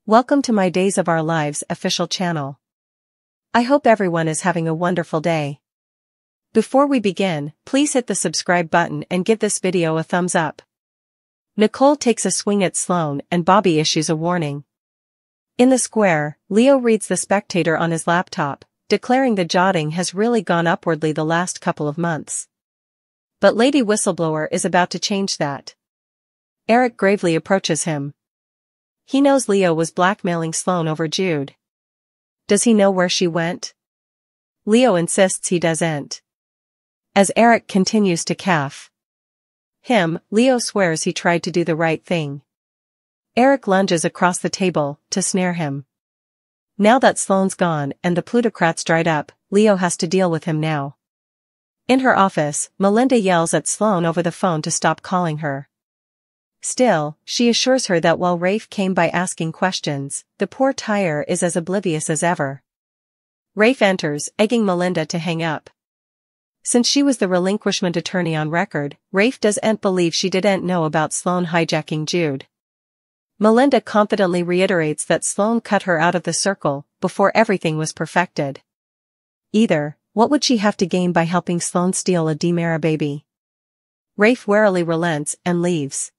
Welcome to my Days of Our Lives official channel. I hope everyone is having a wonderful day. Before we begin, please hit the subscribe button and give this video a thumbs up. Nicole takes a swing at Sloan and Bobby issues a warning. In the square, Leo reads The Spectator on his laptop, declaring the jotting has really gone upwardly the last couple of months. But Lady Whistleblower is about to change that. Eric gravely approaches him. He knows Leo was blackmailing Sloan over Jude. Does he know where she went? Leo insists he doesn't. As Eric continues to cough him, Leo swears he tried to do the right thing. Eric lunges across the table to snare him. Now that Sloan's gone and the plutocrat's dried up, Leo has to deal with him now. In her office, Melinda yells at Sloan over the phone to stop calling her. Still, she assures her that while Rafe came by asking questions, the poor tire is as oblivious as ever. Rafe enters, egging Melinda to hang up. Since she was the relinquishment attorney on record, Rafe doesn't believe she didn't know about Sloan hijacking Jude. Melinda confidently reiterates that Sloan cut her out of the circle before everything was perfected. What would she have to gain by helping Sloan steal a DiMera baby? Rafe warily relents and leaves.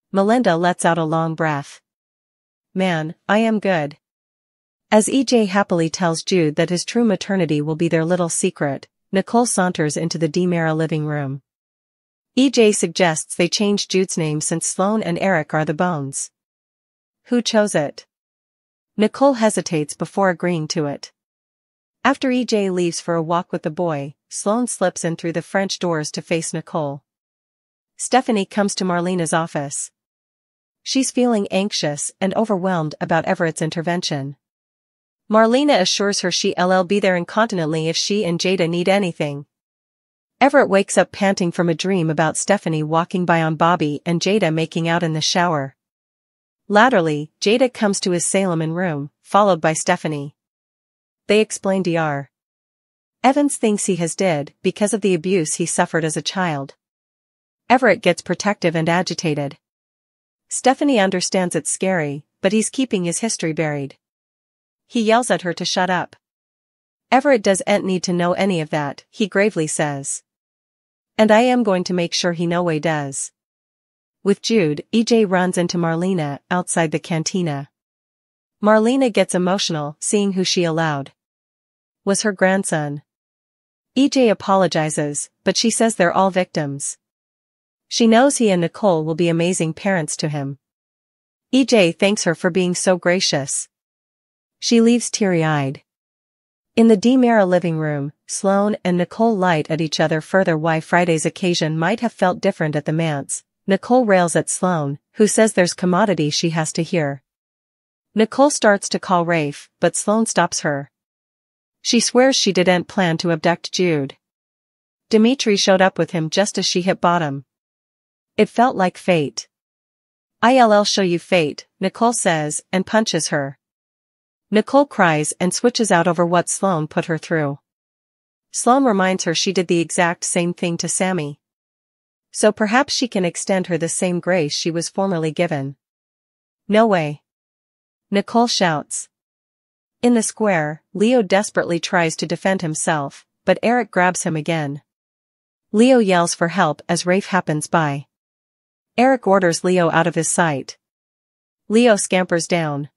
Melinda lets out a long breath. Man, I am good. As EJ happily tells Jude that his true maternity will be their little secret, Nicole saunters into the DiMera living room. EJ suggests they change Jude's name since Sloan and Eric are the bones. Who chose it? Nicole hesitates before agreeing to it. After EJ leaves for a walk with the boy, Sloan slips in through the French doors to face Nicole. Stephanie comes to Marlena's office. She's feeling anxious and overwhelmed about Everett's intervention. Marlena assures her she'll be there incontinently if she and Jada need anything. Everett wakes up panting from a dream about Stephanie walking by on Bobby and Jada making out in the shower. Latterly, Jada comes to his Salem room, followed by Stephanie. They explain Dr. Evans thinks he has did because of the abuse he suffered as a child. Everett gets protective and agitated. Stephanie understands it's scary, but he's keeping his history buried. He yells at her to shut up. Everett doesn't need to know any of that, he gravely says. And I am going to make sure he no way does. With Jude, EJ runs into Marlena outside the cantina. Marlena gets emotional seeing who she allowed was her grandson. EJ apologizes, but she says they're all victims. She knows he and Nicole will be amazing parents to him. EJ thanks her for being so gracious. She leaves teary-eyed. In the DiMera living room, Sloan and Nicole light at each other further why Friday's occasion might have felt different at the manse. Nicole rails at Sloan, who says there's commodity she has to hear. Nicole starts to call Rafe, but Sloan stops her. She swears she didn't plan to abduct Jude. Dimitri showed up with him just as she hit bottom. It felt like fate. I'll show you fate, Nicole says, and punches her. Nicole cries and switches out over what Sloan put her through. Sloan reminds her she did the exact same thing to Sammy. So perhaps she can extend her the same grace she was formerly given. No way. Nicole shouts. In the square, Leo desperately tries to defend himself, but Eric grabs him again. Leo yells for help as Rafe happens by. Eric orders Leo out of his sight. Leo scampers down.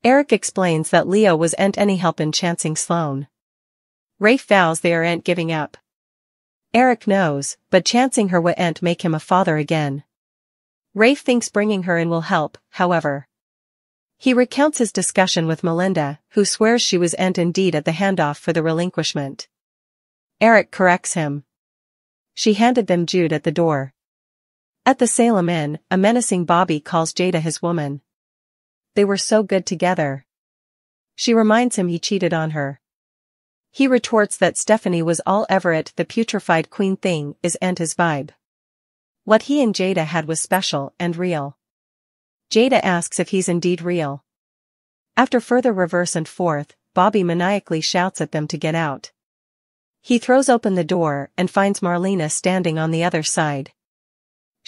Eric explains that Leo wasn't any help in chancing Sloan. Rafe vows they aren't giving up. Eric knows, but chancing her won't make him a father again. Rafe thinks bringing her in will help, however. He recounts his discussion with Melinda, who swears she wasn't indeed at the handoff for the relinquishment. Eric corrects him. She handed them Jude at the door. At the Salem Inn, a menacing Bobby calls Jada his woman. They were so good together. She reminds him he cheated on her. He retorts that Stephanie was all Everett the putrefied queen thing isn't his vibe. What he and Jada had was special and real. Jada asks if he's indeed real. After further reverse and forth, Bobby maniacally shouts at them to get out. He throws open the door and finds Marlena standing on the other side.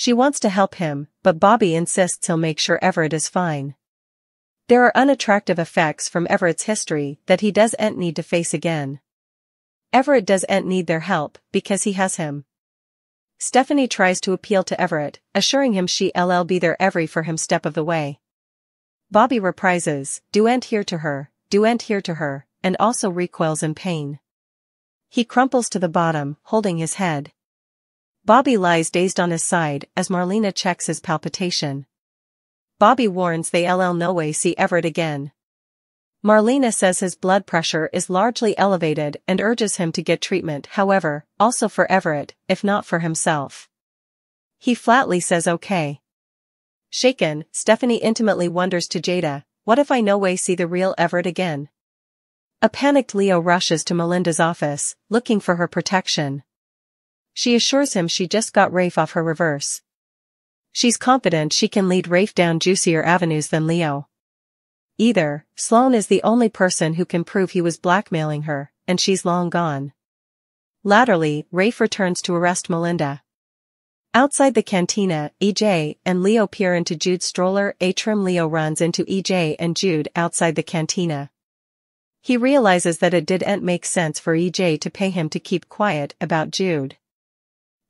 She wants to help him, but Bobby insists he'll make sure Everett is fine. There are unattractive effects from Everett's history that he doesn't need to face again. Everett doesn't need their help because he has him. Stephanie tries to appeal to Everett, assuring him she'll be there every for him step of the way. Bobby reprises, "Do'nt hear to her, do'nt hear to her," and also recoils in pain. He crumples to the bottom, holding his head. Bobby lies dazed on his side as Marlena checks his palpitation. Bobby warns they'll no way see Everett again. Marlena says his blood pressure is largely elevated and urges him to get treatment, however, also for Everett, if not for himself. He flatly says okay. Shaken, Stephanie intimately wonders to Jada, "What if I no way see the real Everett again?" A panicked Leo rushes to Melinda's office, looking for her protection. She assures him she just got Rafe off her reverse. She's confident she can lead Rafe down juicier avenues than Leo. Either, Sloan is the only person who can prove he was blackmailing her, and she's long gone. Latterly, Rafe returns to arrest Melinda. Outside the cantina, EJ and Leo peer into Jude's stroller. A trim Leo runs into EJ and Jude outside the cantina. He realizes that it didn't make sense for EJ to pay him to keep quiet about Jude.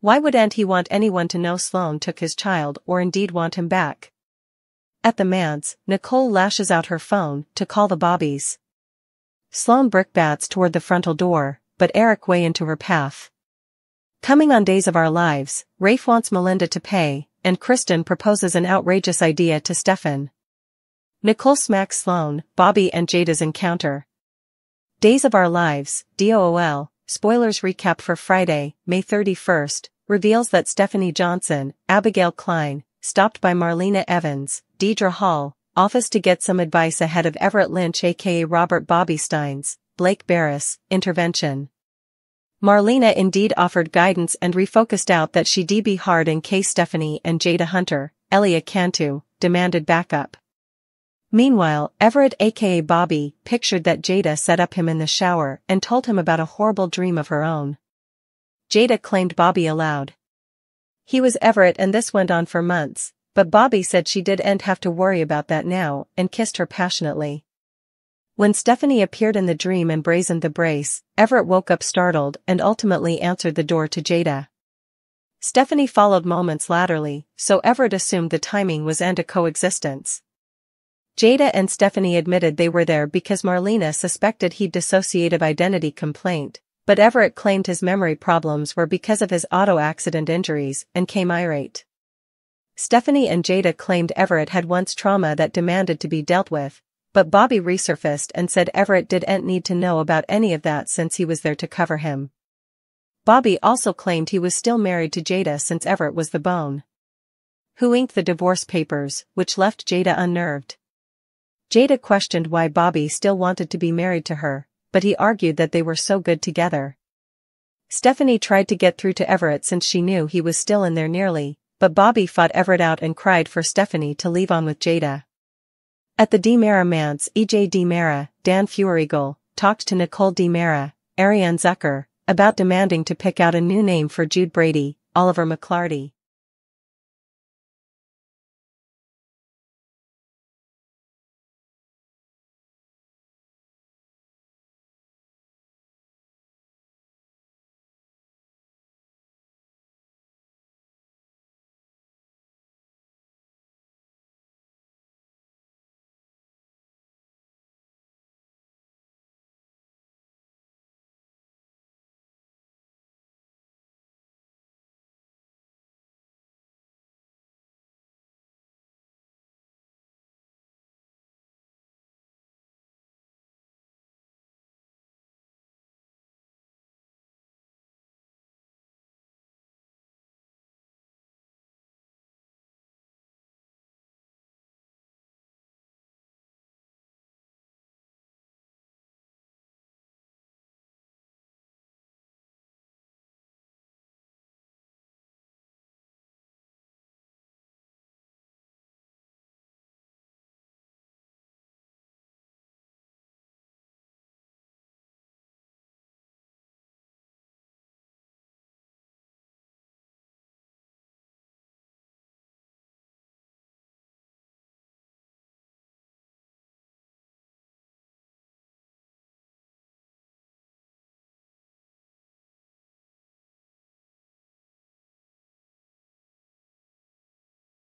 Why wouldn't he want anyone to know Sloan took his child or indeed want him back? At the manse, Nicole lashes out her phone to call the Bobbies. Sloan brickbats toward the frontal door, but Eric way into her path. Coming on Days of Our Lives, Rafe wants Melinda to pay, and Kristen proposes an outrageous idea to Stefan. Nicole smacks Sloan, Bobby and Jada's encounter. Days of Our Lives, DOOL, spoilers recap for Friday, May 31st, reveals that Stephanie Johnson, Abigail Klein, stopped by Marlena Evans, Deidre Hall, office to get some advice ahead of Everett Lynch aka Robert Bobby Stein's, Blake Barris, intervention. Marlena indeed offered guidance and refocused out that she'd be hard in case Stephanie and Jada Hunter, Elia Cantu, demanded backup. Meanwhile, Everett aka Bobby pictured that Jada set up him in the shower and told him about a horrible dream of her own. Jada claimed Bobby aloud. He was Everett and this went on for months, but Bobby said she didn't have to worry about that now and kissed her passionately. When Stephanie appeared in the dream and brazened the brace, Everett woke up startled and ultimately answered the door to Jada. Stephanie followed moments laterally, so Everett assumed the timing was end a coexistence. Jada and Stephanie admitted they were there because Marlena suspected he'd dissociative identity complaint, but Everett claimed his memory problems were because of his auto accident injuries and came irate. Stephanie and Jada claimed Everett had once trauma that demanded to be dealt with, but Bobby resurfaced and said Everett didn't need to know about any of that since he was there to cover him. Bobby also claimed he was still married to Jada since Everett was the bone who inked the divorce papers, which left Jada unnerved. Jada questioned why Bobby still wanted to be married to her, but he argued that they were so good together. Stephanie tried to get through to Everett since she knew he was still in there nearly, but Bobby fought Everett out and cried for Stephanie to leave on with Jada. At the DiMera manse, EJ DiMera, Dan Feuereagle, talked to Nicole DiMera, Ariane Zucker, about demanding to pick out a new name for Jude Brady, Oliver McClarty.